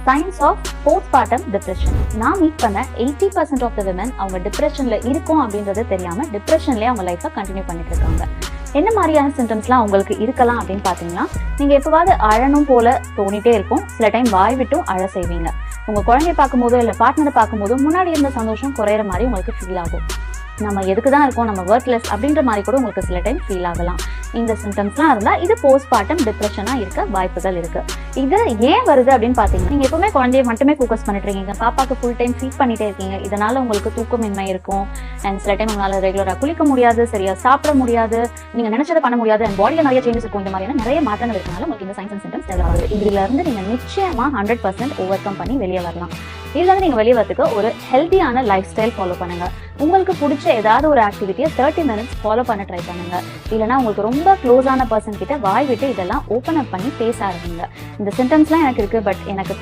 Science of postmortem depression. நான் meet பண்ண 80% of the women அவங்க டிப்ரெஷன்ல இருக்கும் அப்படின்றது தெரியாம டிப்ரெஷன்லேயே அவங்க லைஃப்பை கண்டினியூ பண்ணிட்டு இருக்காங்க. என்ன மாதிரியான சிம்டம்ஸ்லாம் உங்களுக்கு இருக்கலாம் அப்படின்னு பார்த்தீங்கன்னா, நீங்கள் எப்போவாவது அழணும் போல தோணிட்டே இருக்கும். சில டைம் வாய் விட்டும் அழ செய்வீங்க. உங்கள் குழந்தைய பார்க்கும்போதோ இல்லை பார்ட்னரை பார்க்கும்போதோ முன்னாடி இருந்த சந்தோஷம் குறையிற மாதிரி உங்களுக்கு ஃபீல் ஆகும். நம்ம எதுக்கு தான் இருக்கோம், நம்ம ஒர்க்லெஸ் அப்படின்ற மாதிரி கூட உங்களுக்கு சில டைம் ஃபீல் ஆகலாம். இந்த சிம்டம்ஸ்லாம் இருந்தால் இது போஸ்ட்மார்ட்டம் டிப்ரெஷனாக இருக்க வாய்ப்புகள் இருக்கு. இது ஏன் வருது அப்படின்னு பார்த்தீங்கன்னா, நீங்கள் எப்பவுமே குழந்தைய மட்டுமே ஃபோக்கஸ் பண்ணிட்டு இருக்கீங்க, பாப்பாக்கு ஃபுல் டைம் ஃபீட் பண்ணிட்டே இருக்கீங்க. இதனால உங்களுக்கு தூக்கமின்மை இருக்கும். அண்ட் சில டைம் உங்களால் ரெகுலராக குளிக்க முடியாது, சரியா சாப்பிட முடியாது, நீங்கள் நினைச்சதை பண்ண முடியாது. அண்ட் பாடியில் நிறைய சேஞ்சஸ் இருக்கும். இந்த மாதிரியான நிறைய மாற்றங்கள் இருக்கனால உங்களுக்கு இந்த சைன்ஸ் அண்ட் சிம்டம்ஸ் டெவலப் ஆகுது. இதுல இருந்து நீங்கள் நிச்சயமாக 100% ஓவர் கம் பண்ணி வெளியே வரலாம். இதுல இருந்து நீங்கள் வெளியே வரதுக்கு ஒரு ஹெல்த்தியான லைஃப் ஸ்டைல் ஃபாலோ பண்ணுங்க. உங்களுக்கு பிடிச்ச ஏதாவது ஒரு ஆக்டிவிட்டியை 30 மினிட்ஸ் ஃபாலோ பண்ண ட்ரை பண்ணுங்க. இல்லைனா உங்களுக்கு ரொம்ப க்ளோஸான பர்சன் கிட்ட வாய் விட்டு இதெல்லாம் ஓப்பன் அப் பண்ணி பேச ஆரம்பிங்க. இந்த சிம்டம்ஸ்லாம் எனக்கு இருக்கு, பட் எனக்கு